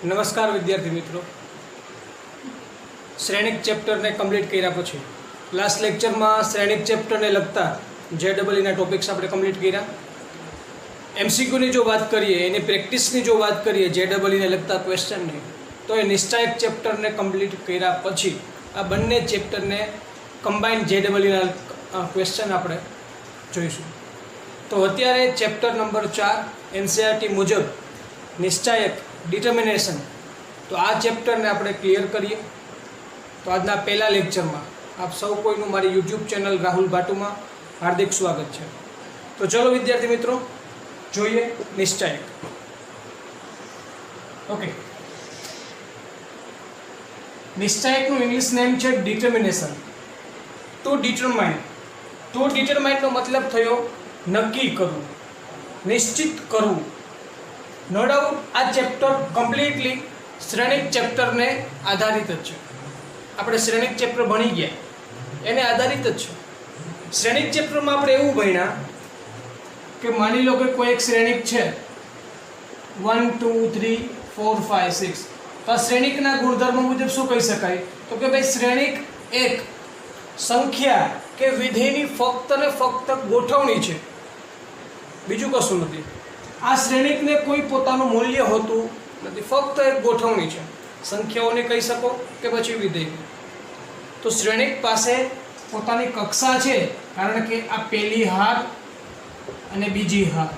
नमस्कार विद्यार्थी मित्रों, श्रेणिक चैप्टर ने कम्प्लीट कर्या पछी लास्ट लेक्चर में श्रेणिक चैप्टर ने लगता JEE टॉपिक्स आपणे कम्प्लीट कर्या। MCQ ની जो बात करिए, एनी प्रेक्टिस ની जो बात करिए JEE ने लगता क्वेश्चन ने, तो ये निश्चायक चैप्टर ने कम्प्लीट कर्या पछी आ बंने चैप्टर ने कम्बाइंड JEE क्वेश्चन आपणे जोईशुं। तो अत्यारे चैप्टर नंबर 4 NCERT मुजब निश्चायक डिटर्मिनेशन, तो आ चैप्टर ने આપણે ક્લિયર કરીએ। તો આજના પહેલા લેક્ચરમાં આપ સૌ કોઈનું મારી YouTube ચેનલ રાહુલ ભાટુમાં હાર્દિક સ્વાગત છે। તો ચલો વિદ્યાર્થી મિત્રો જોઈએ નિશ્ચાયક। ઓકે, નિશ્ચાયકનું ઇંગ્લિશ નેમ છે ડિટર્મિનેશન। ટુ ડિટરમાઇન નો મતલબ થયો નક્કી કરવું, નિશ્ચિત કરવું। नो डाउट आ चैप्टर कम्प्लीटली श्रेणिक चैप्टर ने आधारित ज छे। आपणे श्रेणिक चैप्टर भणी गया एने आधारित ज छे। श्रेणिक चैप्टर में आपणे एवुं भण्या के मानी लो कि कोई एक श्रेणिक छे 1 2 3 4 5 6, तो आ श्रेणिकना गुणधर्म मुजब शुं कही शकाय? तो कि भाई श्रेणिक एक संख्या के विधेयनी फक्त ने फक्त गोठवणी छे, बीजुं कशुं नथी। आ श्रेणिक ने कोई पोतानुं मूल्य होतुं नथी, फक्त एक गोठवणी छे। संख्याओने कही शको के पछी विधेय। तो श्रेणिक पासे पोतानी कक्षा छे, कारण के आ पहली हार अने बीजी हार,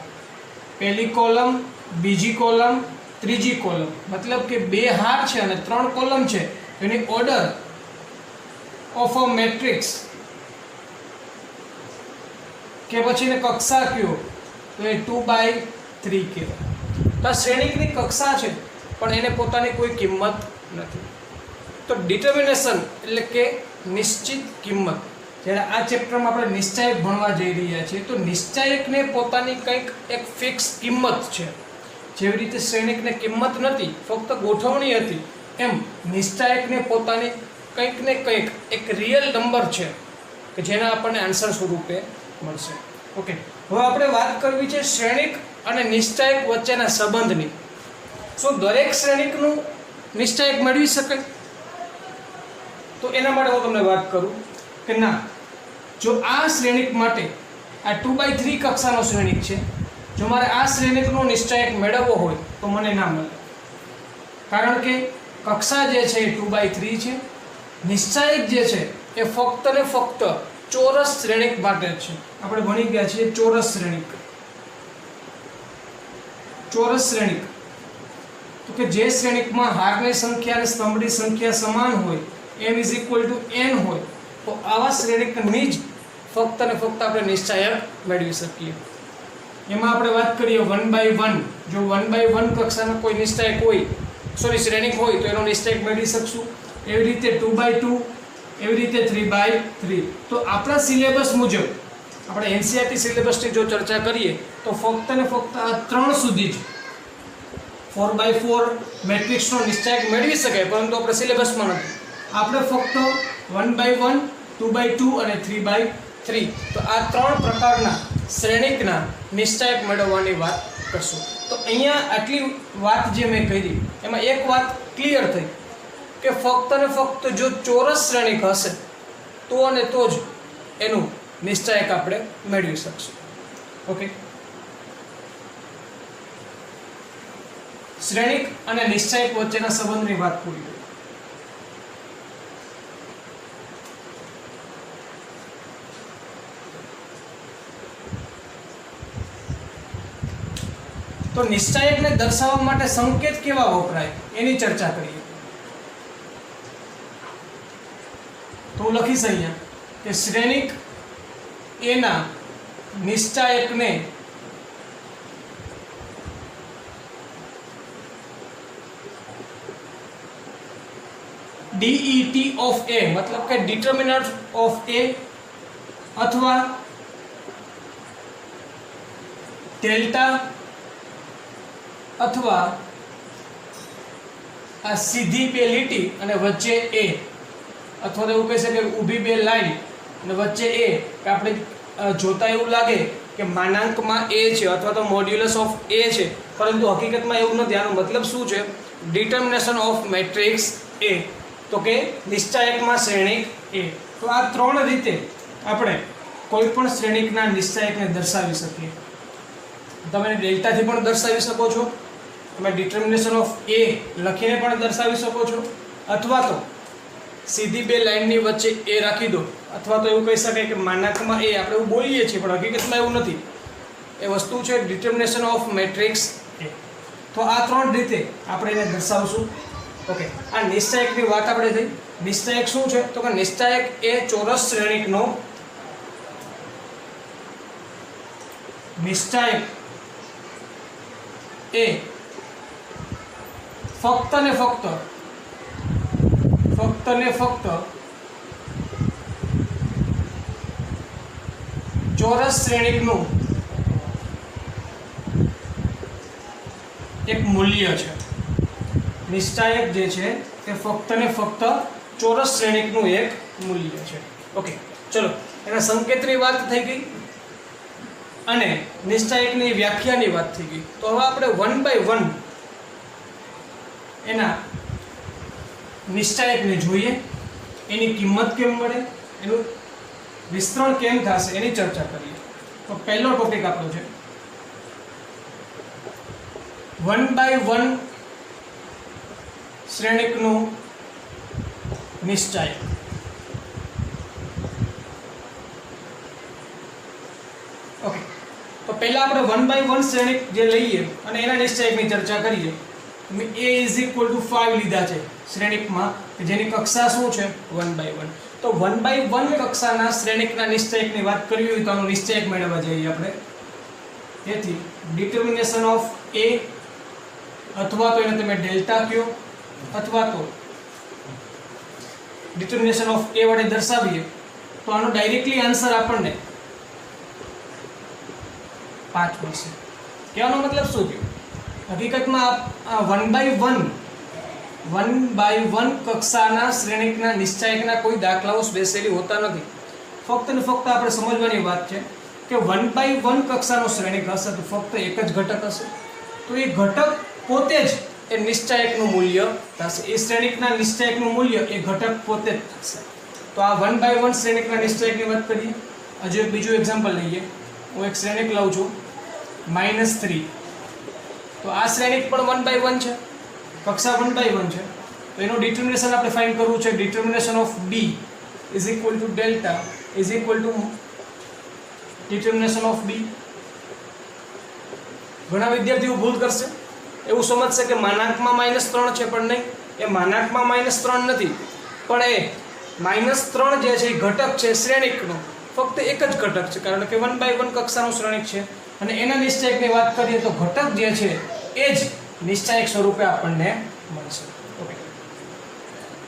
पहली कॉलम बीजी कॉलम त्रीजी कॉलम, मतलब के बे हार छे अने त्रण कॉलम छे। Any order of a matrix के पछी ने कक्षा क्यो? तो ए 2/3 कहेवाय। तो श्रेणिकनी कक्षा छे पण एने पोतानी कोई किंमत नथी। तो डिटर्मिनेशन એટલે કે નિશ્ચિત કિંમત। જ્યારે આ ચેપ્ટરમાં આપણે નિશ્ચાયક ભણવા જઈ રહ્યા છીએ, તો નિશ્ચાયકને પોતાની કંઈક એક ફિક્સ કિંમત છે। જેવી રીતે શ્રેણિકને કિંમત નથી, ફક્ત ગોઠવણી હતી, એમ નિશ્ચાયકને પોતાની કંઈક ને કંઈક એક રિયલ નંબર છે કે જેના આપણને આન્સર સ્વરૂપે મળશે। ઓકે, હવે આપણે વાત કરવી છે શ્રેણિક અને નિશ્ચાયક વચ્ચેના સંબંધની। શું દરેક શ્રેણિકનું નિશ્ચાયક મેળવી શકાય? તો એના માટે હું તમને વાત કરું કે ના, જો આ શ્રેણિક માટે આ 2/3 કક્ષાનો શ્રેણિક છે, જો મારે આ શ્રેણિકનો નિશ્ચાયક મેળવવો હોય તો મને ના મળે, કારણ કે કક્ષા જે છે એ 2/3 છે। નિશ્ચાયક જે છે એ ફક્ત ને ફક્ત ચોરસ શ્રેણિક માટે છે। આપણે ભણી ગયા છીએ ચોરસ શ્રેણિક। ચોરસ શ્રેણિક તો કે જે શ્રેણિકમાં હારની સંખ્યા અને સ્તંભની સંખ્યા સમાન હોય, m = n હોય, તો આવા શ્રેણિકની જ ફક્ત ને ફક્ત આપણે નિશ્ચાયક મેળવી શકીએ। એમાં આપણે વાત કરીએ 1/1। જો 1/1 કક્ષાનો કોઈ નિશ્ચાયક હોય, શ્રેણિક હોય, તો એનો નિશ્ચાયક મેળવી શકશું। એવી રીતે 2/2, એવી રીતે 3/3। તો આપણા સિલેબસ મુજબ આપણે NCERT સિલેબસની જો ચર્ચા કરીએ તો ફક્ત ને ફક્ત આ 3 સુધી જ 4/4 મેટ્રિક્સનો નિશ્ચાયક મેળવી શકાય, પરંતુ આપણે સિલેબસમાં નથી। આપણે ફક્ત 1/1, 2/2 અને 3/3, તો આ 3 પ્રકારના શ્રેણિકના નિશ્ચાયક મેળવવાની વાત કરશું। તો અહીંયા આટલી વાત જે મેં કરી એમાં એક વાત ક્લિયર થઈ કે ફક્ત ને ફક્ત જો ચોરસ શ્રેણિક હશે તો અને તો જ એનું નિશ્ચાયક આપણે મેળવી શકશું। ઓકે, શ્રેણિક અને નિશ્ચાયક વચ્ચેના સંબંધની વાત પૂરી કરી। તો નિશ્ચાયકને દર્શાવવા માટે સંકેત કેવા વપરાય એની ચર્ચા કરીએ। તો લખીશ અહીંયા કે શ્રેણિક એના નિશ્ચાયકને DET of A, मतलब કે डिटर्मिनન્ટ ऑफ A, अथवा डेल्टा, अथवा आ सीधी બે લીટી અને વચ્ચે A, अथवा तो એવું કહી શકે ઊભી બે લાઈન અને વચ્ચે A, કે આપણે જોતા એવું લાગે કે માનાંકમાં A છે અથવા તો મોડ્યુલસ ઓફ A છે, પરંતુ હકીકતમાં એવું નથી। આનો મતલબ શું છે ડિટર્મિનેશન ઓફ મેટ્રિક્સ એ, તો કે નિશ્ચાયકમાં શ્રેણિક એ. તો આ ત્રણ રીતે આપણે કોઈ પણ શ્રેણિકના નિશ્ચાયકને દર્શાવી શકીએ. તમે ડેલ્ટાથી પણ દર્શાવી શકો છો, તમે ડિટર્મિનેશન ઓફ એ લખીને પણ દર્શાવી શકો છો, અથવા તો સીધી બે લાઇનની વચ્ચે એ રાખી દો, અથવા તો એવું કહી શકાય કે માનાંકમાં એ. આપણે એવું બોલીએ છીએ પણ હકીકતમાં એવું નથી. એ વસ્તુ છે ડિટર્મિનેશન ઓફ મેટ્રિક્સ એ. તો આ ત્રણ રીતે આપણે એને દર્શાવશું. ઓકે, આ નિશ્ચાયકની વાત આપણે થઈ. નિશ્ચાયક શું છે? તો કે નિશ્ચાયક એ ચોરસ શ્રેણિકનો, નિશ્ચાયક એ ફક્ત ને ફક્ત ચોરસ શ્રેણિકનું એક મૂલ્ય છે. નિશ્ચાયક જે છે તે ફક્ત ને ફક્ત ચોરસ શ્રેણિકનું એક મૂલ્ય છે. ઓકે, ચલો એના સંકેતની વાત થઈ ગઈ અને નિશ્ચાયકની વ્યાખ્યાની વાત થઈ ગઈ. તો હવે આપણે 1 by 1 એના નિશ્ચાયકને જોઈએ, એની કિંમત કેમ મળે, એનું વિસ્તરણ કેમ થશે એની ચર્ચા કરીએ. તો પહેલો ટોપિક આપણો છે 1 by 1 શ્રેણિકનું નિશ્ચાયક. ઓકે, તો પહેલા આપણે 1 by 1 શ્રેણિક જે લઈએ અને એના નિશ્ચાયકની ચર્ચા કરીએ. મેં a = 5 લીધા છે શ્રેણિકમાં, જેની કક્ષા શું છે 1 by 1. તો 1 by 1 કક્ષાના શ્રેણિકના નિશ્ચાયકની વાત કરવી હોય તો આનો નિશ્ચાયક મેળવવા જઈએ આપણે. તેથી ડિટર્મિનેશન ઓફ a, અથવા તો એને તમે ડેલ્ટા કહો, અથવા તો ડિટર્મિનેશન ઓફ a વડે દર્શાવીએ તો આનો ડાયરેક્ટલી આન્સર આપણને 5 મળશે. કહેવાનો મતલબ શું થયો? હકીકતમાં 1 by 1 કક્ષાના શ્રેણિકના નિશ્ચાયકના કોઈ દાખલાઓ સ્પેશિયલી હોતા નથી. ફક્ત ને ફક્ત આપણે સમજવાની વાત છે કે 1 by 1 કક્ષાનો શ્રેણિક હશે તો ફક્ત એક જ ઘટક હશે. તો એ ઘટક પોતે જ એ નિશ્ચાયકનું મૂલ્ય થશે. એ શ્રેણિકના નિશ્ચાયકનું મૂલ્ય એ ઘટક પોતે જ થશે. તો આ 1 by 1 શ્રેણિકના નિશ્ચાયકની વાત કરીએ. હજુ એક બીજું એક્ઝામ્પલ લઈએ. હું એક શ્રેણિક લઉં છું -3. તો આ શ્રેણિક પણ 1 by 1 છે, કક્ષા 1 by 1 છે. તો એનું ડિટર્મિનેશન આપણે ફાઇન્ડ કરવું છે. Determination of b = delta determination of b. ઘણા વિદ્યાર્થીઓ ભૂલ કરશે, એવું સમજશે કે માનાંકમાં -3 છે, પણ નહીં, એ માનાંકમાં -3 નથી, પણ એ -3 જે છે એ ઘટક છે શ્રેણિકનો, ફક્ત એક જ ઘટક છે, કારણ કે 1 by 1 કક્ષાનું શ્રેણિક છે. અને એના નિશ્ચાયકની વાત કરીએ તો ઘટક જે છે એ જ નિશ્ચાયક સ્વરૂપે આપણને મળશે. ઓકે,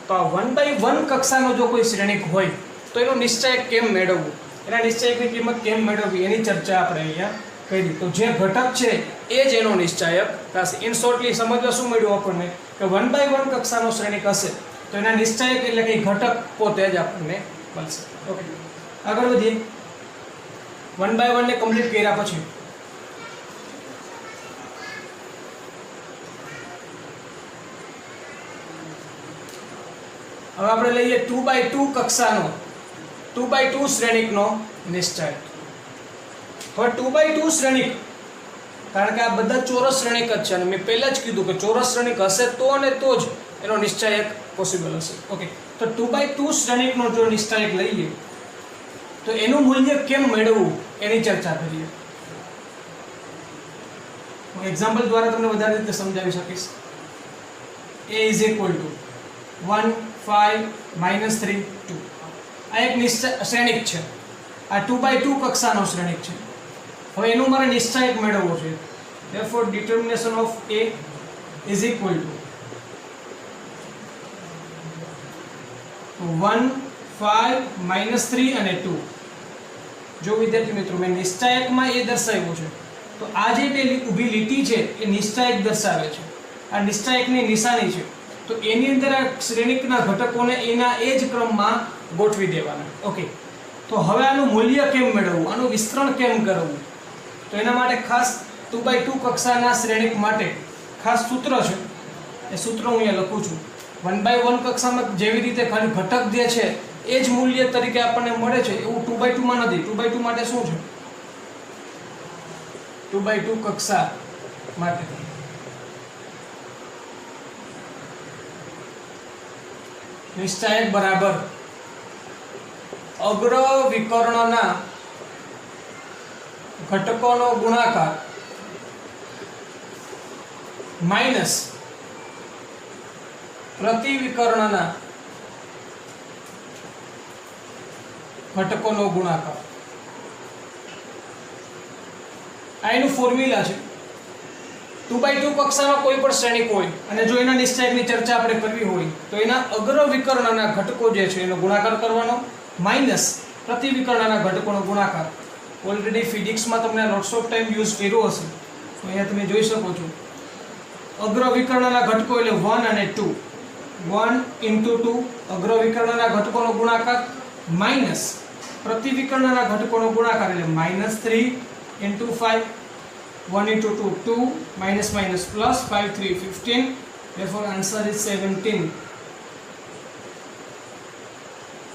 તો આ 1 by 1 કક્ષાનો જો કોઈ શ્રેણિક હોય તો એનો નિશ્ચાયક કેમ મેળવવું, એના નિશ્ચાયકની કિંમત કેમ મેળવવી એની ચર્ચા આપણે અહીંયા કરી. તો જે ઘટક છે એ જ એનો નિશ્ચાયક થશે. ઇન શોર્ટલી સમજવા શું મળ્યું આપણને કે 1 by 1 કક્ષાનો શ્રેણિક હશે તો એના નિશ્ચાયક એટલે કે ઘટક પોતે જ આપણને મળશે. ઓકે, આગળ વધીએ. 1 by 1 ને કમ્પ્લીટ કર્યા પછી હવે આપણે લઈએ 2 by 2 કક્ષાનો 2 by 2 શ્રેણિકનો નિશ્ચાયક. હવે 2 by 2 શ્રેણિક, કારણ કે આ બધા ચોરસ શ્રેણિક જ છે અને મેં પહેલા જ કીધું કે ચોરસ શ્રેણિક હશે તો અને તો જ એનો નિશ્ચાયક પોસિબલ હશે. ઓકે, તો 2 by 2 શ્રેણિકનો જો નિશ્ચાયક લઈએ તો એનું મૂલ્ય કેમ મેળવવું એની ચર્ચા કરીએ. હું એક્ઝામ્પલ દ્વારા તમને વધારે રીતે સમજાવી શકીશ. a = 1 5 -3 2. આ એક શ્રેણિક છે. આ 2 by 2 કક્ષાનો શ્રેણિક છે. હવે એનું મારે નિશ્ચાયક મેળવવો છે. therefore determination of a is equal to 1 5 -3 અને 2. જો વિદ્યાર્થી મિત્રો મેં નિશ્ચાયકમાં એ દર્શાવ્યું છે તો આ જે બે ઊભી લીટી છે એ નિશ્ચાયક દર્શાવે છે. આ નિશ્ચાયકની નિશાની છે. તો એની અંદર આ શ્રેણિકના ઘટકોને એના એ જ ક્રમમાં ગોઠવી દેવાના. ઓકે, તો હવે આનું મૂલ્ય કેમ મેળવવું, આનું વિસ્તરણ કેમ કરવું, તો એના માટે ખાસ 2 by 2 કક્ષાના શ્રેણિક માટે ખાસ સૂત્ર છે. એ સૂત્ર હું અહીંયા લખું છું. 1/1 કક્ષામાં જેવી રીતે ખાલી ઘટક જે છે એ જ મૂલ્ય તરીકે આપણને મળે છે એવું 2/2 માં નથી. 2/2 માટે શું છે? 2/2 કક્ષા માટે નિશ્ચાયક બરાબર અગ્ર વિકર્ણના ઘટકોનો ગુણાકાર માઈનસ પ્રતિ વિકર્ણના ઘટકોનો ગુણાકાર. આ એનું ફોર્મ્યુલા છે. 2/2 કક્ષામાં કોઈ પણ શ્રેણિક હોય અને જો એના નિશ્ચાયકની ચર્ચા આપણે કરવી હોય તો એના અગ્ર વિકર્ણના ઘટકો જે છે એનો ગુણાકાર કરવાનો માઈનસ પ્રતિ વિકર્ણના ઘટકોનો ગુણાકાર. ઓલરેડી ફિઝિક્સમાં તમને લોટ્સ ઓફ ટાઈમ યુઝ કર્યો હશે તો અહીંયા તમે જોઈ શકો છો. અગ્ર વિકર્ણના ઘટકો એટલે 1 અને 2. 1 × 2 અગ્ર વિકર્ણના ઘટકોનો ગુણાકાર માઈનસ પ્રતિ વિકર્ણના ઘટકોનો ગુણાકાર એટલે -3 × 5. 1 × 2 2 minus minus plus 5 3 15. Therefore answer is 17.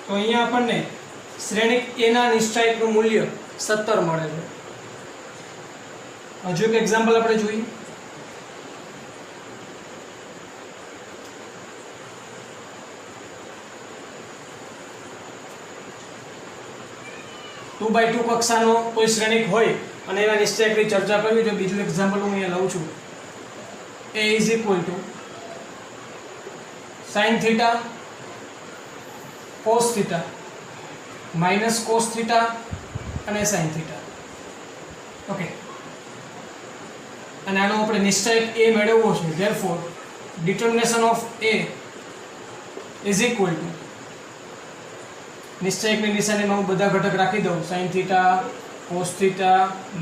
તો અહીંયા આપણને શ્રેણિક A ના નિશ્ચાયકનું મૂલ્ય 17 મળે છે. હજુ એક એક્ઝામ્પલ આપણે જોઈએ. ટુ બાય ટુ કક્ષાનો કોઈ શ્રેણિક હોય અને એના નિશ્ચાયકની ચર્ચા કરવી તો બીજું એક્ઝામ્પલ હું અહીંયા લઉં છું. A is equal to sin theta cos theta minus cos theta અને sin theta. ઓકે, અને આનો આપણે નિશ્ચાયક A મેળવવો છે. therefore determination of A is equal to નિશ્ચાયકની નિશાનીમાં હું બધા ઘટક રાખી દઉં. sin theta cos theta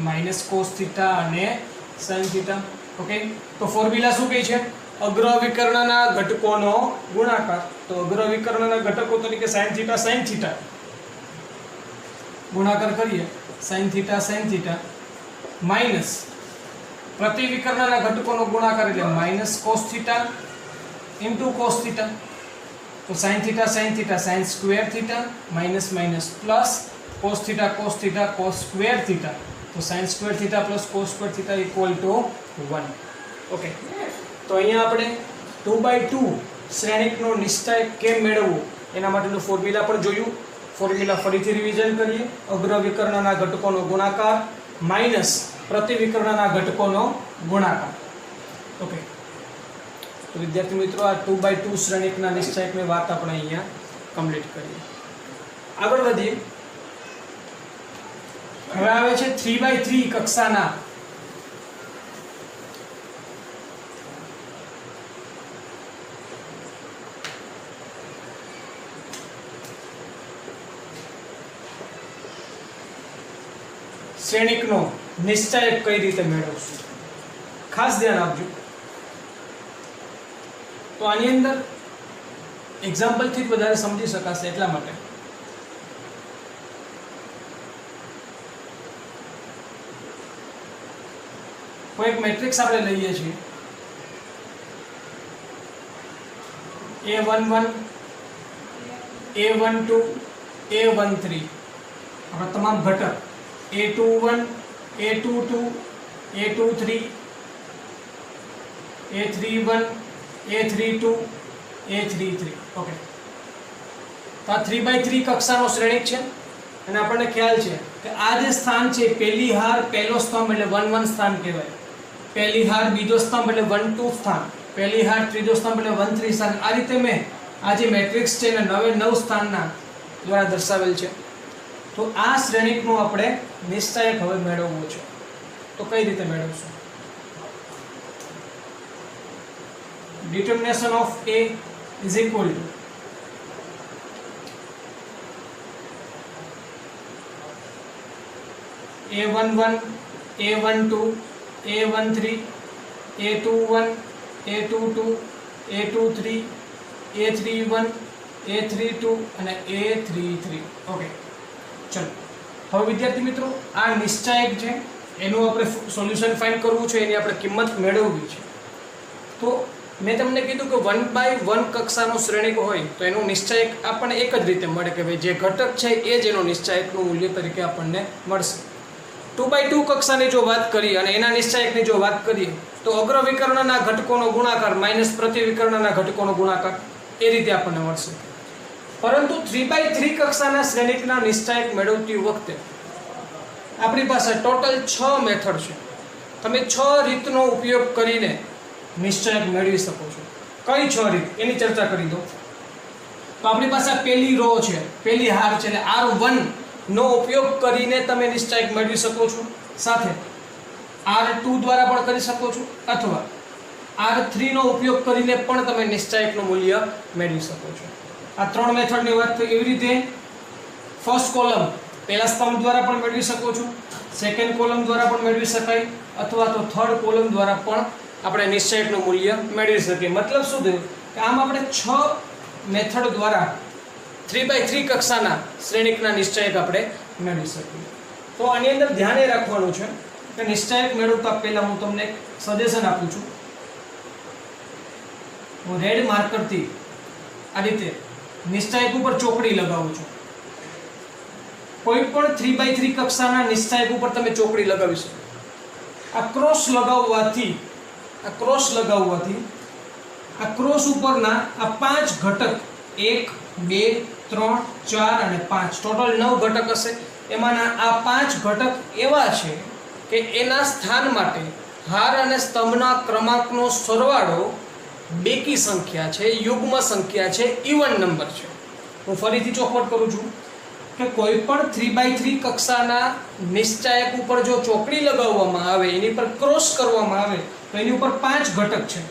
minus cos theta અને sin theta. ઓકે, તો ફોર્મ્યુલા શું કહે છે? અગ્ર વિકર્ણના ઘટકોનો ગુણાકાર. તો અગ્ર વિકર્ણના ઘટકો તરીકે sin theta ગુણાકાર કરીએ sin theta માઈનસ પ્રતિ વિકર્ણના ઘટકોનો ગુણાકાર એટલે minus cos theta into cos theta. તો sin square theta minus minus plus cos square theta. તો sin square theta plus cos square theta equal to 1. Okay, તો અહીંયા આપણે 2/2 શ્રેણિકનો નિશ્ચાયક કેમ મેળવવો એના માટેનું ફોર્મ્યુલા પણ જોયું. ફોર્મ્યુલા ફરીથી રિવિઝન કરીએ. અગ્ર વિકર્ણના ઘટકોનો ગુણાકાર માઈનસ પ્રતિ વિકર્ણના ઘટકોનો ગુણાકાર. ઓકે, તો વિદ્યાર્થી મિત્રો આ 2/2 શ્રેણિકના નિશ્ચાયકની વાત આપણે અહીંયા કમ્પ્લીટ કરીએ. આગળ વધીએ. હવે આવે છે 3/3 કક્ષાના શ્રેણિકનો નિશ્ચાયક કઈ રીતે મેળવશું. ખાસ ધ્યાન આપજો. તો આની અંદર એક્ઝામ્પલથી જ વધારે સમજી શકાશે એટલા માટે. કોઈ એક મેટ્રિક્સ આપણે લઈએ છીએ A11 A12 A13. આપણા તમામ ઘટક A21 A22 A23 A31 A32 A33. Okay, તો આ 3/3 કક્ષાનો શ્રેણિક છે અને આપણને ખ્યાલ છે કે આ જે સ્થાન છે પહેલી હાર પહેલો સ્તંભ એટલે 1 1 સ્થાન કહેવાય. પહેલી હાર બીજો સ્તંભ એટલે 1 2 સ્થાન. પહેલી હાર ત્રીજો સ્તંભ એટલે 1 3 સ્થાન. આ રીતે મેં આ જે મેટ્રિક્સ છે એને 9 સ્થાનના દ્વારા દર્શાવેલ છે. તો આ શ્રેણિકનું આપણે નિશ્ચાયક હવે મેળવવું છે. તો કઈ રીતે મેળવશું? determination of A is equal to A11 A12 A13 A21 A22 A23 A31 A32 અને A33. ઓકે, ચલો હવે વિદ્યાર્થી મિત્રો આ નિશ્ચાયક છે એનું આપણે સોલ્યુશન ફાઇન્ડ કરવું છે, એની આપણે કિંમત મેળવવી છે. તો મેં તમને કીધું કે 1/1 કક્ષાનો શ્રેણિક હોય તો એનો નિશ્ચાયક આપણને એક જ રીતે મળે કે ભાઈ જે ઘટક છે એ જ એનો નિશ્ચાયકનું મૂલ્ય તરીકે આપણને મળશે. 2/2 કક્ષાની જો વાત કરીએ અને એના નિશ્ચાયકની જો વાત કરીએ તો અગ્ર વિકર્ણના ઘટકોનો ગુણાકાર માઇનસ પ્રતિ વિકર્ણના ઘટકોનો ગુણાકાર એ રીતે આપણને મળશે. પરંતુ 3/3 કક્ષાના શ્રેણિકના નિશ્ચાયક મેળવતી વખતે આપણી પાસે ટોટલ 6 મેથડ છે. તમે 6 રીતનો ઉપયોગ કરીને નિશ્ચાયક મેળવી શકો છો. કઈ 6 રીત એની ચર્ચા કરી દો. તો આપણી પાસે પહેલી રો છે, પહેલી હાર છે એટલે R1 નો ઉપયોગ કરીને તમે નિશ્ચાયક મેળવી શકો છો. સાથે R2 દ્વારા પણ કરી શકો છો અથવા R3 નો ઉપયોગ કરીને પણ તમે નિશ્ચાયકનું મૂલ્ય મેળવી શકો છો. આ 3 મેથડની વાત તો એવી રીતે ફર્સ્ટ કોલમ પહેલા સ્તંભ દ્વારા પણ મેળવી શકો છો, સેકન્ડ કોલમ દ્વારા પણ મેળવી શકાય અથવા તો થર્ડ કોલમ દ્વારા પણ આપણે નિશ્ચાયકનું મૂલ્ય મેળવી શકીએ. મતલબ શું થયું કે આમ આપણે 6 મેથડ દ્વારા 3/3 કક્ષાના શ્રેણિકના નિશ્ચાયક આપણે મેળવી શકીએ. તો આની અંદર ધ્યાન એ રાખવાનું છે કે નિશ્ચાયક મેળવતા પહેલા હું તમને એક સજેશન આપું છું. હું રેડ માર્કરથી આ રીતે નિશ્ચાયક ઉપર ચોકડી લગાવું છું. કોઈ પણ 3/3 કક્ષાના નિશ્ચાયક ઉપર તમે ચોકડી લગાવી શકો. આ ક્રોસ લગાવવાથી આ ક્રોસ ઉપરના આ 5 ઘટક 1 2 3 4 અને 5 ટોટલ 9 ઘટક હશે. એમાંના આ 5 ઘટક એવા છે કે એના સ્થાન માટે હાર અને સ્તંભના ક્રમાંકનો સરવાળો બેકી સંખ્યા છે, યુગ્મ સંખ્યા છે, ઇવન નંબર છે. હું ફરીથી ચોખવટ કરું છું કે કોઈ પણ 3/3 કક્ષાના નિશ્ચાયક ઉપર જો ચોકડી લગાવવામાં આવે, એની પર ક્રોસ કરવામાં આવે તો એની ઉપર 5 ઘટક છે.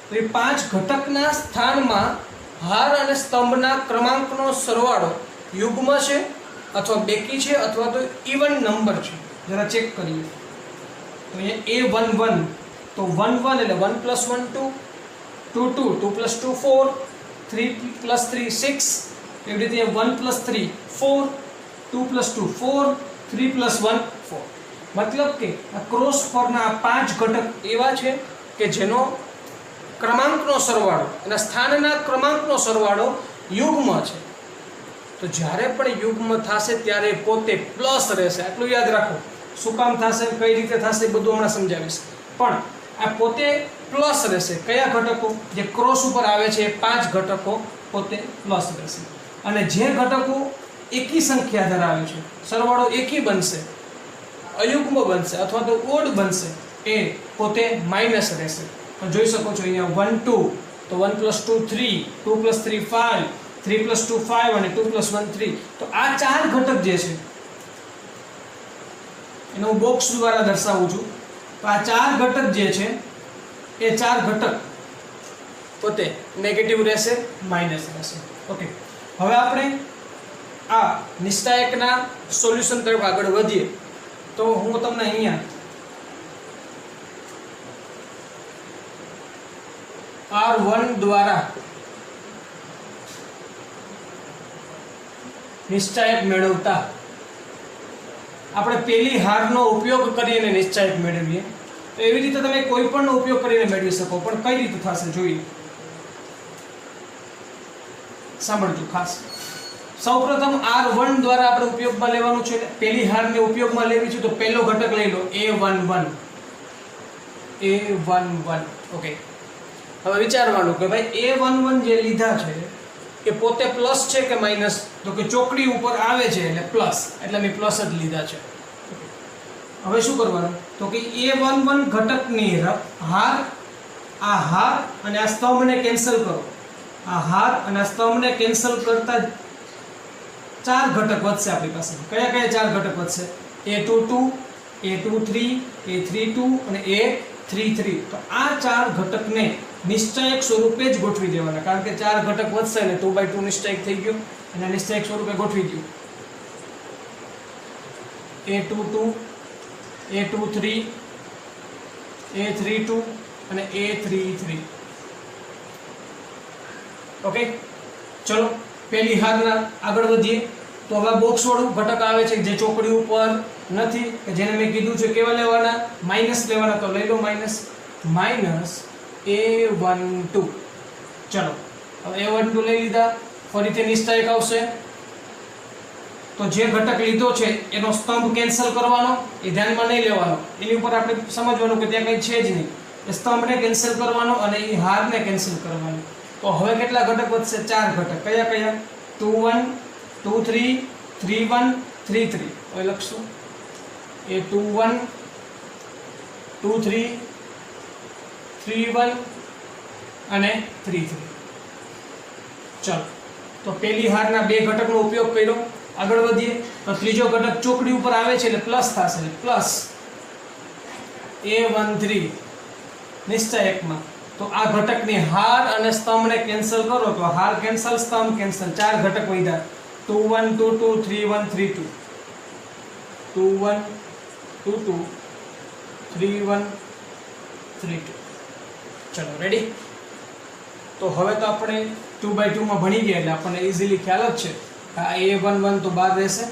તો એ 5 ઘટકના સ્થાનમાં હાર અને સ્તંભના ક્રમાંકનો સરવાળો યુગ્મ છે અથવા બેકી છે અથવા તો ઇવન નંબર છે. જરા ચેક કરીએ. તો અહીંયા A11 તો 1 1 એટલે 1 + 1 2, 2 2 2 + 2 4, 3 + 3 6, એવી રીતે 1 + 3 4, 2 + 2 4, 3 + 1 4. મતલબ કે આ ક્રોસ પરના આ 5 ઘટક એવા છે કે જેનો ક્રમાંકનો સરવાળો અને સ્થાનના ક્રમાંકનો સરવાળો યુગ્મ છે. તો જ્યારે પણ યુગ્મ થશે ત્યારે પોતે પ્લસ રહેશે. આટલું યાદ રાખો. શું કામ થશે, કઈ રીતે થશે એ બધું હમણાં સમજાવીશ. પણ આ પોતે પ્લસ રહેશે. કયા ઘટકો જે ક્રોસ ઉપર આવે છે એ 5 ઘટકો પોતે પ્લસ રહેશે. અને જે ઘટકો એકી સંખ્યા ધરાવે છે, સરવાળો એકી બનશે, અયુગ્મ બનશે અથવા તો ઓડ બનશે, એ પોતે માઇનસ રહેશે. તો જોઈ શકો છો અહીંયા 1 2 તો 1 + 2 3, 2 + 3 5, 3 + 2 5 અને 2 + 1 3. તો આ 4 ઘટક જે છે એને હું બોક્સ દ્વારા દર્શાવું છું. તો આ 4 ઘટક જે છે એ 4 ઘટક પોતે નેગેટિવ રહેશે, માઇનસ રહેશે. ઓકે, હવે આપણે આ નિશ્ચાયકના સોલ્યુશન તરફ આગળ વધીએ. તો હું તમને અહીંયા R1 દ્વારા નિશ્ચાયક મેળવતા આપણે પહેલી હારનો ઉપયોગ કરીને નિશ્ચાયક મેળવીએ. તો એવી રીતે તમે કોઈ પણનો ઉપયોગ કરીને મેળવી શકો. પણ કઈ રીતે થશે જોઈએ. સાંભળજો ખાસ. સૌપ્રથમ R1 દ્વારા આપણે ઉપયોગમાં લેવાનું છે. પહેલી હારને ઉપયોગમાં લેવી છે તો પહેલો ઘટક લઈ લો A11. ઓકે, હવે વિચારવાનું કે ભાઈ A11 જે લીધા છે એ પોતે પ્લસ છે કે માઇનસ. તો કે ચોકડી ઉપર આવે છે એટલે પ્લસ, એટલે મેં પ્લસ જ લીધા છે. હવે શું કરવાનું તો કે A11 ઘટકની હાર, આ હાર અને આ સ્તંભને કેન્સલ કરો. આ હાર અને આ સ્તંભને કેન્સલ કરતા 4 ઘટક વધશે આપણી પાસે. કયા કયા 4 ઘટક વધશે? A22, A23, A32 અને A33. તો આ 4 ઘટકને નિશ્ચાયક સ્વરૂપે જ ગોઠવી દેવાના. કારણ કે 4 ઘટક વધશે ને 2/2 નિશ્ચાયક થઈ ગયું અને નિશ્ચાયક સ્વરૂપે ગોઠવી દઉં. A22, A23, A32 અને A33. ઓકે, ચલો પહેલી હારના આગળ વધીએ. તો હવે બોક્સ વાળું ઘટક આવે છે જે ચોકડી ઉપર નથી, કે જેને મેં કીધું છે કેવા લેવાના, માઇનસ લેવાના. તો લઈ લો માઇનસ A12 ચલો હવે A12 લઈ લીધા ફરીથી નિશ્ચયક આવશે તો જે ઘટક લીધો છે એનો સ્તંભ કેન્સલ કરવાનો એ ધ્યાનમાં નહીં લેવાનો એની ઉપર આપણે સમજવાનું કે ત્યાં કંઈ છે જ નહીં એ સ્તંભને કેન્સલ કરવાનો અને એ હારને કેન્સલ કરવાનો તો હવે કેટલા ઘટક વધશે 4 ઘટક કયા કયા 21 23 31 33 હવે લખશું A21 23 31 અને 33 ચલો તો પેલી હારના બે ઘટકનો ઉપયોગ કર્યો આગળ વધીએ તો ત્રીજો ઘટક ચોકડી ઉપર આવે છે એટલે પ્લસ થશે પ્લસ A13 નિશ્ચયકમાં તો આ ઘટકની હાર અને સ્તંભને કેન્સલ કરો તો હાર કેન્સલ સ્તંભ કેન્સલ 4 ઘટક વધ્યા 21 22 31 32 21 22 31 32 ચલો રેડી તો હવે તો આપણે 2/2 માં ભણી ગયા એટલે આપણને ઈઝીલી ખ્યાલ જ છે આ A11 તો બહાર રહેશે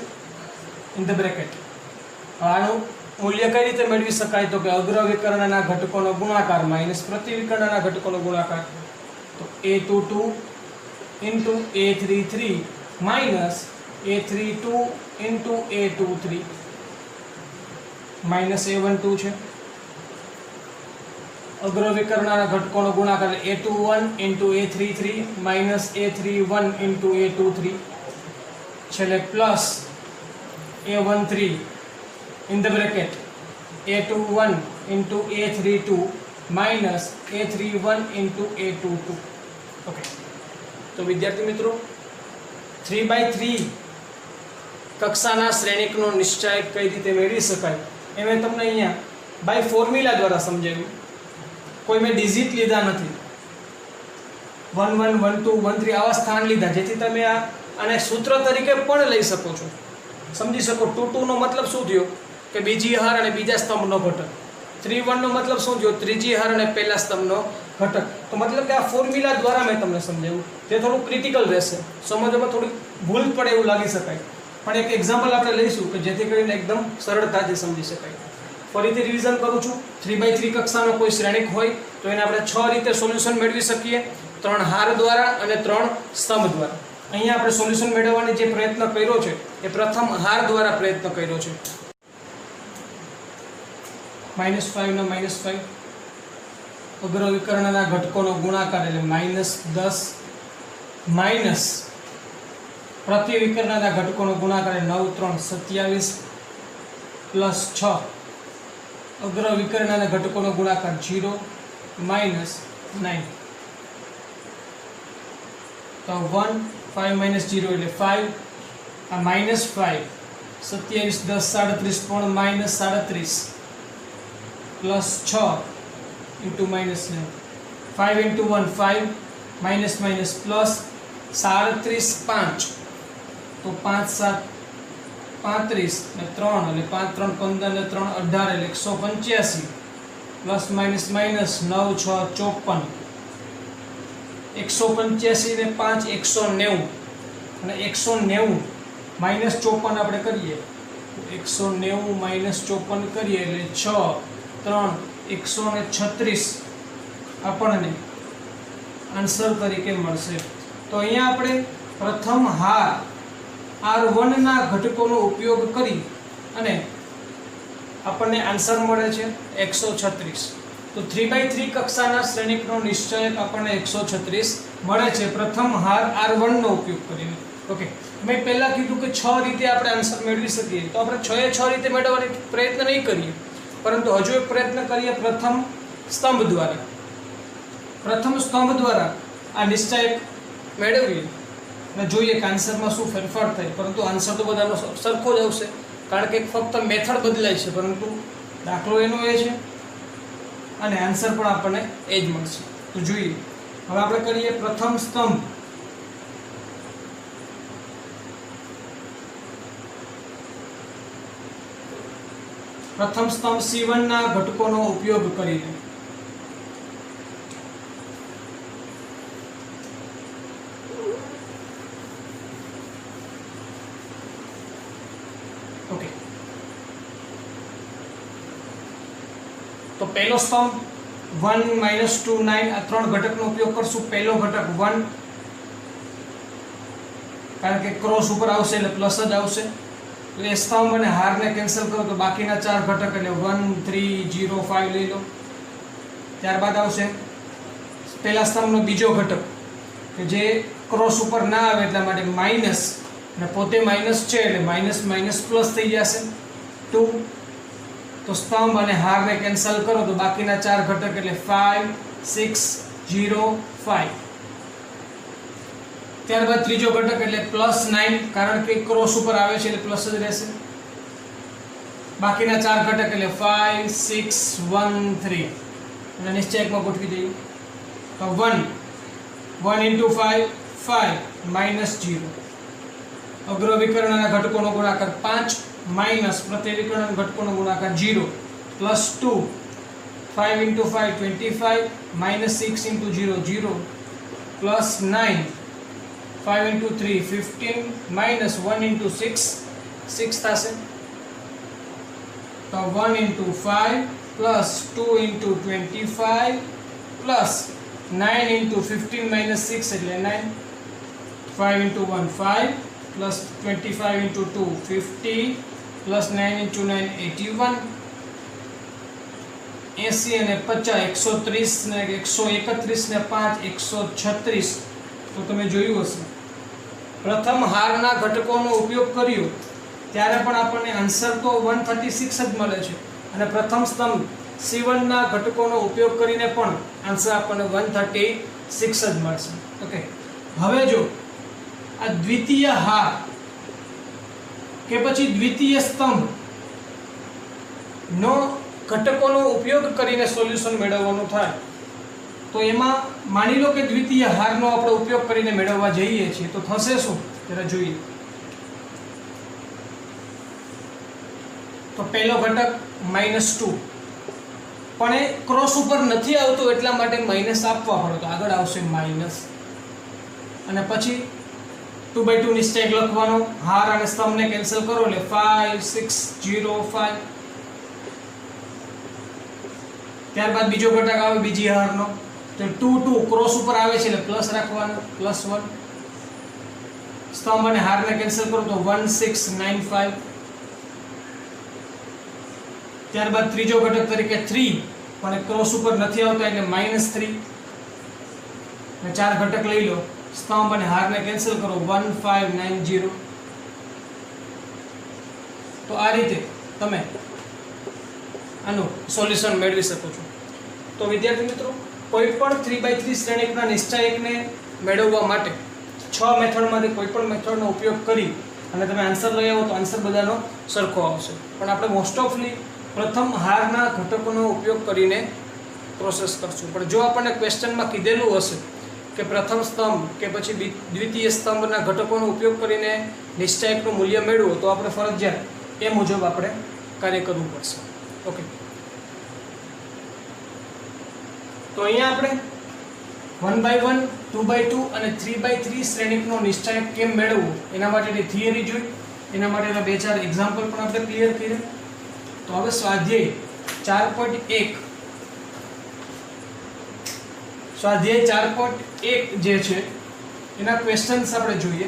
ઇન ધ બ્રેકેટ આનું મૂલ્ય કઈ રીતે મેળવી શકાય તો કે અગ્ર વિકર્ણના ઘટકોનો ગુણાકાર માઈનસ પ્રતિ વિકર્ણના ઘટકોનો ગુણાકાર તો A22 into A33 minus A32 into A23 minus A12 છે અગ્ર વિકર્ણના ઘટકોનો ગુણાકાર A21 into A33 minus A31 into A23 છેલ્લે plus A13 in the bracket A21 into A32 minus A31 into A22 okay તો વિદ્યાર્થી મિત્રો 3/3 કક્ષાના શ્રેણિકનો નિશ્ચયક કઈ રીતે મેળવી શકાય એ મેં તમને અહીંયા બાય ફોર્મ્યુલા દ્વારા સમજાવ્યું કોઈ મેં ડિજિટ લીધા નથી 1 1 1 2 1 3 આવા સ્થાન લીધા જેથી તમે આને સૂત્ર તરીકે પણ લઈ શકો છો સમજી શકો 2 2 નો મતલબ શું થયો કે બીજી હાર અને બીજા સ્તંભનો ઘટક 3 1 નો મતલબ શું થયો ત્રીજી હાર અને પહેલા સ્તંભનો ઘટક તો મતલબ કે આ ફોર્મ્યુલા દ્વારા મેં તમને સમજાવ્યું તે થોડું ક્રિટિકલ રહેશે સમજવામાં થોડી ભૂલ પડે એવું લાગી શકાય પણ એક એક્ઝામ્પલ આપણે લઈશું કે જેથી કરીને એકદમ સરળતાથી સમજી શકાય ફરીથી રિવિઝન કરું છું 3/3 કક્ષાનો કોઈ શ્રેણિક હોય તો એને આપણે 6 રીતે સોલ્યુશન મેળવી શકીએ 3 હાર દ્વારા અને 3 સ્તંભ દ્વારા અહીંયા આપણે સોલ્યુશન મેળવવાની જે પ્રયત્ન કર્યો છે એ પ્રથમ હાર દ્વારા પ્રયત્ન કર્યો છે -5 નો -5 અગ્ર વિકર્ણના ઘટકોનો ગુણાકાર એટલે -10 માઈનસ પ્રતિ વિકર્ણના ઘટકોનો ગુણાકાર 9 3 27 પ્લસ 6 અગ્ર વિકર્ણના ઘટકોનો ગુણાકાર 0 -9 તો 1 5 - 0 એટલે 5 આ -5 27 10 37 પણ -37 plus 6 into -9 5 into 1 5 minus minus plus 37 5 તો 5 7 35 ને 3 એટલે 5 3 15 ને 3 18 એટલે 185 પ્લસ માઇનસ માઇનસ 9 6 54 185 ને 5 190 અને 190 માઇનસ 54 આપણે કરીએ 190 માઇનસ 54 કરીએ એટલે 6 3 136 આપણને આન્સર તરીકે મળશે તો અહીંયા આપણે પ્રથમ હાર R1 ના ઘટકોનો ઉપયોગ કરી અને આપણને આન્સર મળે છે 136 તો 3/3 કક્ષાના શ્રેણિકનો નિશ્ચયક આપણને 136 મળે છે પ્રથમ હાર R1 નો ઉપયોગ કરીને ઓકે મેં પહેલા કીધું કે 6 રીતે આપણે આન્સર મેળવી શકીએ તો આપણે 6 એ 6 રીતે મેળવવાનો પ્રયત્ન નહીં કરીએ પરંતુ હજુ એક પ્રયત્ન કરીએ પ્રથમ સ્તંભ દ્વારા આ નિશ્ચયક મેળવીએ અને જોઈએ કે આન્સરમાં શું ફેરફાર થાય પરંતુ આન્સર તો બધાનો સરખો જ આવશે કારણ કે ફક્ત મેથડ બદલાય છે પરંતુ દાખલો એનો એ છે અને આન્સર પણ આપણને એ જ મળશે તો જોઈએ હવે આપણે કરીએ પ્રથમ સ્તંભ C1 ના ઘટકોનો ઉપયોગ કરીને ઓકે તો પહેલો સ્તંભ 1 -2 9 આ ત્રણ ઘટકનો ઉપયોગ કરશું. પહેલો ઘટક 1 કારણ કે ક્રોસ ઉપર આવશે એટલે પ્લસ જ આવશે. તો એ સ્તંભ અને હારને કેન્સલ કરો તો બાકીના ચાર ઘટક એટલે 1 3 0 5 લઈ લો. ત્યારબાદ આવશે પહેલા સ્તંભનો બીજો ઘટક કે જે ક્રોસ ઉપર ના આવે એટલા માટે માઇનસ, અને પોતે માઇનસ છે એટલે માઇનસ માઇનસ પ્લસ થઈ જશે 2. તો સ્તંભ અને હારને કેન્સલ કરો તો બાકીના ચાર ઘટક એટલે 5 6 0 5. ત્યારબાદ ત્રીજો ઘટક એટલે +9 કારણ કે ક્રોસ ઉપર આવે છે એટલે પ્લસ જ રહેશે. બાકીના ચાર ઘટક એટલે 5 6 1 3 અને નિશ્ચયકમાં ગોઠવી દઈએ તો 1 × 5 5 -0. અગ્ર વિકર્ણના ઘટકોનો ગુણાકાર 5 માઇનસ પ્રત્યય વિકર્ણના ઘટકોનો ગુણાકાર 0 +2 5 × 5 25 -6 × 0 0 +9 5 × 3 15 -1 × 6 6 થશે. તો 1 × 5 +2 × 25 +9 × 15 - 6 એટલે 9. 5 × 1 5 +25 × 2 50 +9 × 9 81 80 અને 50 130 ને 131 ને 5 136. તો તમે જોયું હશે પ્રથમ હારના ઘટકોનો ઉપયોગ કર્યો ત્યારે પણ આપણને આન્સર તો 136 જ મળે છે, અને પ્રથમ સ્તંભ C1 ના ઘટકોનો ઉપયોગ કરીને પણ આન્સર આપણને 136 જ મળશે. ઓકે, હવે જો આ દ્વિતીય હાર કે પછી દ્વિતીય સ્તંભ નો ઘટકોનો ઉપયોગ કરીને સોલ્યુશન મેળવવાનું થાય તો એમાં માની લો કે દ્વિતીય હારનો આપણે ઉપયોગ કરીને મેળવવા જઈએ છીએ તો થશે શું જરા જોઈએ. તો પહેલો ઘટક -2 પણ એ ક્રોસ ઉપર નથી આવતો એટલા માટે માઇનસ આપવા પડે તો આગળ આવશે માઇનસ, અને પછી 2/2 નિશ્ચયક લખવાનો. હાર અને સ્તંભને કેન્સલ કરો એટલે 5 6 0 5. ત્યારબાદ બીજો ઘટક આવે બીજી હારનો તો 2 2 ક્રોસ ઉપર આવે છે એટલે પ્લસ રાખવાનો +1. સ્તંભ અને હારને કેન્સલ કરો તો 1 6 9 5. ત્યારબાદ ત્રીજો ઘટક તરીકે 3 પણ ક્રોસ ઉપર નથી આવતા એટલે -3 અને ચાર ઘટક લઈ લો. સ્તંભ અને હારને કેન્સલ કરો 1 5 9 0. તો આ રીતે તમે આનું સોલ્યુશન મેળવી શકો છો. તો વિદ્યાર્થી મિત્રો, કોઈ પણ 3/3 શ્રેણિકના નિશ્ચયકને મેળવવા માટે 6 મેથડમાંથી કોઈ પણ મેથડનો ઉપયોગ કરી અને તમે આન્સર લઈ આવો તો આન્સર બધાનો સરખો આવશે. પણ આપણે મોસ્ટ ઓફલી પ્રથમ હારના ઘટકોનો ઉપયોગ કરીને પ્રોસેસ કરશું. પણ જો આપણને ક્વેશ્ચનમાં કીધેલું હશે કે પ્રથમ સ્તંભ કે પછી દ્વિતીય સ્તંભના ઘટકોનો ઉપયોગ કરીને નિશ્ચયકનું મૂલ્ય મેળવો તો આપણે ફરજિયાત એ મુજબ આપણે કાર્ય કરવું પડશે. ઓકે, તો અહીંયા આપણે 1/1 2/2 અને 3/3 શ્રેણિકનો નિશ્ચયક કેમ મેળવવો એના માટેની થિયરી જોઈ, એના માટેના 2-4 એક્ઝામ્પલ પણ આપણે ક્લિયર કર્યા. તો હવે સ્વાધ્યાય 4.1 જે છે એના ક્વેશ્ચન્સ આપણે જોઈએ.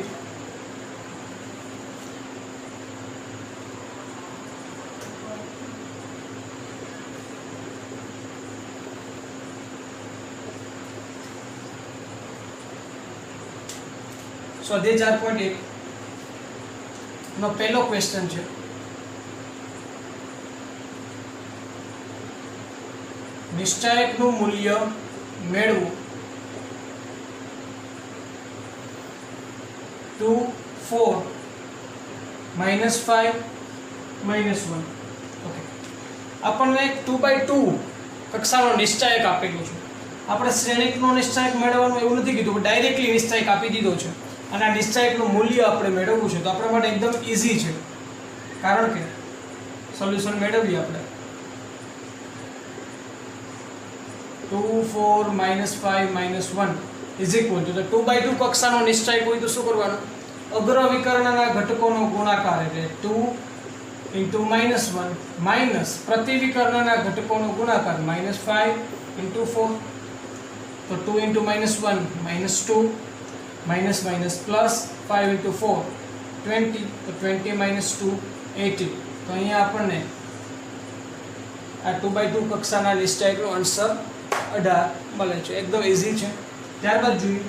સ્વાધ્યાય 4.1 નો પહેલો ક્વેશ્ચન છે નિશ્ચયકનું મૂલ્ય મેળવો 2 4 -5 -1. ઓકે, આપણને 2/2 કક્ષાનો નિશ્ચયક આપેલો છે. આપણે શ્રેણિકનો નિશ્ચયક મેળવવાનું એવું નથી કીધું, ડાયરેક્ટલી નિશ્ચયક આપી દીધો છે અને આ નિશ્ચયકનું મૂલ્ય આપણે મેળવવું છે. તો આપણા માટે એકદમ ઈઝી છે, કારણ કે સોલ્યુશન મેળવીએ આપણે 2 4 -5 -1 ઇઝ ઇક્વલ ટુ 2/2 કક્ષાનો નિશ્ચયક હોય તો શું કરવાનું? અગ્ર વિકર્ણના ઘટકોનો ગુણાકાર એટલે 2 × -1 માઇનસ પ્રતિ વિકર્ણના ઘટકોનો ગુણાકાર -5 into 4, तो 2 into -1 -2, minus minus plus 5 into 4 20, तो 20 minus 2 18, तो અહીંયા આપણને આ 2x2 કક્ષાના લિસ્ટ ડાયાગ્રામનો આન્સર 18 મળે છે. એકદમ ઈઝી છે. ત્યારબાદ જોઈએ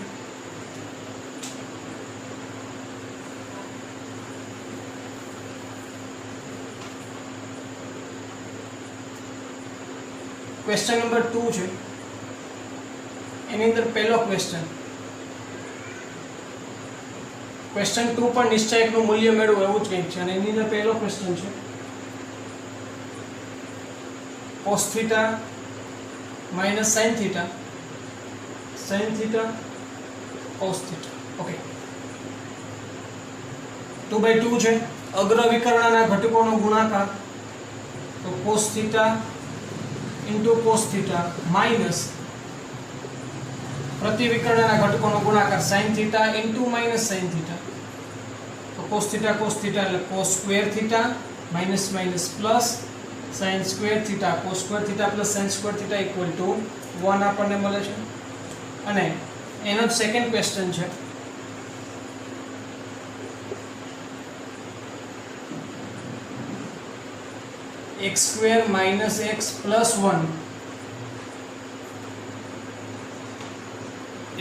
ક્વેશ્ચન નંબર 2 છે. એની અંદર પહેલો ક્વેશ્ચન ક્વેશ્ચન 2 પર નિશ્ચયકનું મૂલ્ય મેળવો એવું જ કંઈક છે અને એની અંદર પહેલો ક્વેશ્ચન છે cos θ minus sin θ cos θ. Okay, 2/2 છે. અગ્ર વિકર્ણના ઘટકોનો ગુણાકાર, તો cos θ into cos θ માઇનસ પ્રતિ વિકર્ણના ઘટકોનો ગુણાકાર sin θ into minus sin θ, તો cos θ એટલે cos square θ minus minus plus sin square θ, cos square θ plus sin square θ equal to 1 આપણને મળે છે. અને એનો સેકન્ડ ક્વેશ્ચન છે x square minus x plus 1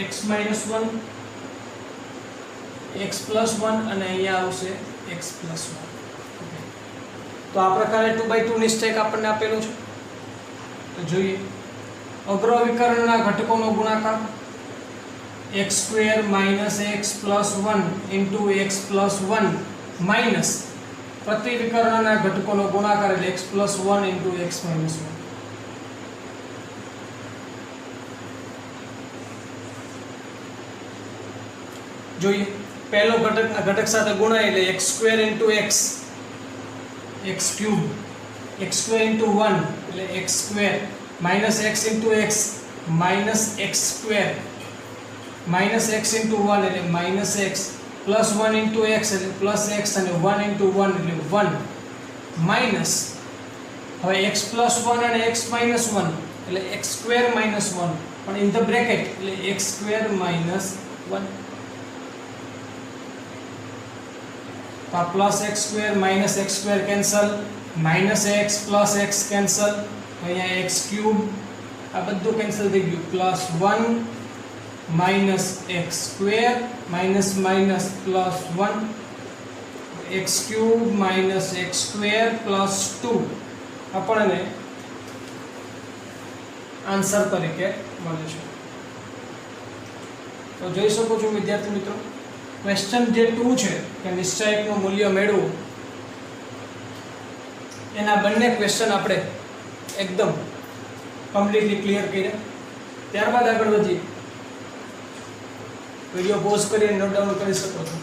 x minus 1 x plus 1 અને અહીંયા આવશે x plus 1. તો આ પ્રકારે 2/2 નિશ્ચયક આપણને આપેલું છે. તો જોઈએ અગ્ર વિકર્ણના ઘટકોનો ગુણાકાર x square minus x plus 1 into x plus 1 minus પ્રતિ વિકર્ણના ઘટકોનો ગુણાકાર એટલે x plus 1 into x minus 1. જોઈએ પહેલો ઘટક સાથે ગુણાય એટલે x square into x x cube, x square into 1 એટલે x square minus x into x minus x square minus x into 1 એટલે minus x plus 1 into x એટલે plus x અને 1 into 1 એટલે 1 minus હવે x plus 1 અને x minus 1 એટલે x square minus 1 પણ in the bracket એટલે x square minus 1. તો આ plus x square minus x square cancel, minus x plus x cancel, અહીંયા x ક્યુબ આ બધું કેન્સલ થઈ ગયું, plus 1 minus x square minus minus plus 1 x cube minus x square plus 2 આપણને answer તરીકે મળે છે. તો જોઈ શકો છો વિદ્યાર્થી મિત્રો, ક્વેશ્ચન જે 2 છે કે નિશ્ચયકનું મૂલ્ય મેળવવું, એના બંને ક્વેશ્ચન આપણે એકદમ કમ્પ્લીટલી ક્લિયર કર્યા. ત્યારબાદ આગળ વધીએ. વિડીયો પોઝ કરીને નોટ ડાઉન કરી શકો છો.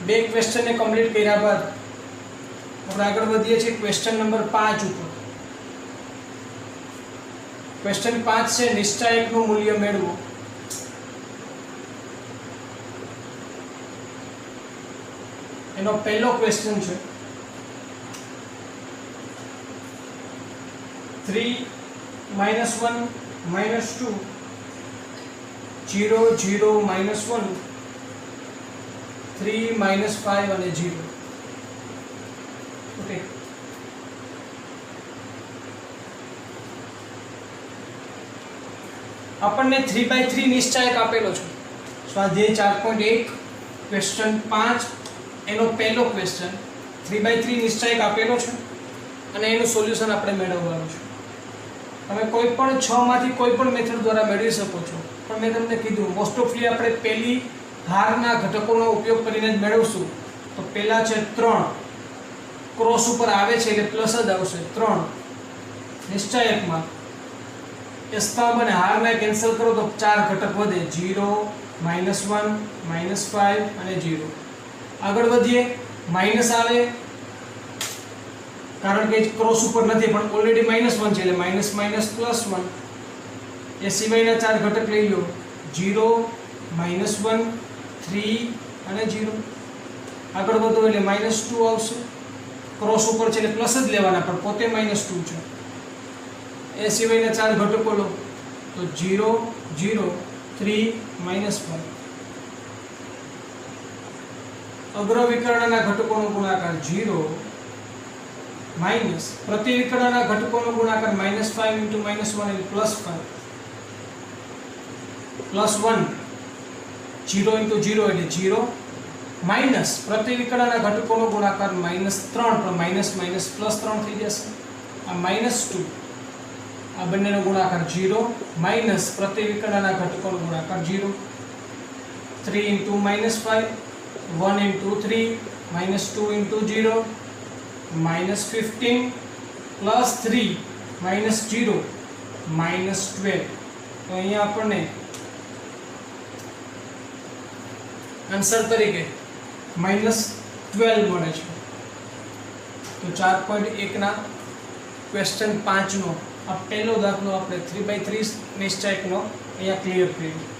બે ક્વેશ્ચનને કમ્પ્લીટ કર્યા બાદ આપણે આગળ વધીએ છીએ ક્વેશ્ચન નંબર 5 ઉપર. ક્વેશ્ચન 5 છે નિશ્ચયકનું મૂલ્ય મેળવો. એનો પહેલો ક્વેશ્ચન છે 3 -1 -2 0 0 -1 3 -5 અને 0. ઓકે, આપણને 3/3 નિશ્ચયક આપેલો છે. સ્વાધ્યાય 4.1 ક્વેશ્ચન 5 એનો પહેલો ક્વેશ્ચન 3/3 નિશ્ચયક આપેલો છે અને એનું સોલ્યુશન આપણે મેળવવાનું છે. તમે કોઈ પણ 6 માંથી કોઈ પણ મેથડ દ્વારા મેળવી શકો છો, પણ મેં તમને કીધું મોસ્ટ ઓફલી આપણે પહેલી હારના ઘટકોનો ઉપયોગ કરીને જ મેળવશું. તો પહેલા છે 3, ક્રોસ ઉપર આવે છે એટલે પ્લસ જ આવશે 3 નિશ્ચયકમાં. એ સ્તંભ અને હારને કેન્સલ કરો તો 4 ઘટક વધે, 0 -1 -5 અને 0. આગળ વધીએ, માઇનસ આવે કારણ કે ક્રોસ ઉપર નથી પણ ઓલરેડી -1 છે એટલે માઇનસ માઇનસ +1. એ સિવાયના 4 ઘટક લઈ લો, 0 -1 3 અને 0. આગળ વધો એટલે -2 આવશે. ક્રોસ ઉપર છે એટલે પ્લસ જ લેવાના, પણ પોતે -2 છે. એ સિવાયના 4 ઘટકો લો તો 0 0 3 -1. અગ્ર વિકર્ણના ઘટકોનો ગુણાકાર 0 માઇનસ પ્રતિ વિકર્ણના ઘટકોનો ગુણાકાર -5 × -1 એટલે +5 +1 0 × 0 એટલે 0 માઇનસ પ્રતિ વિકર્ણના ઘટકોનો ગુણાકાર -3 પણ માઇનસ માઇનસ +3 થઈ જશે. આ -2 આ બંનેનો ગુણાકાર 0 માઇનસ પ્રતિ વિકર્ણના ઘટકોનો ગુણાકાર 0 3 × -5 1 × 3 -2 × 0 -15 +3 -0 -12. તો અહીંયા આપણને આન્સર તરીકે -12 મળે છે. તો 4.1 ના ક્વેશ્ચન 5 નો આ પહેલો દાખલો આપણે 3/3 નિશ્ચયકનો અહીંયા ક્લિયર કર્યો.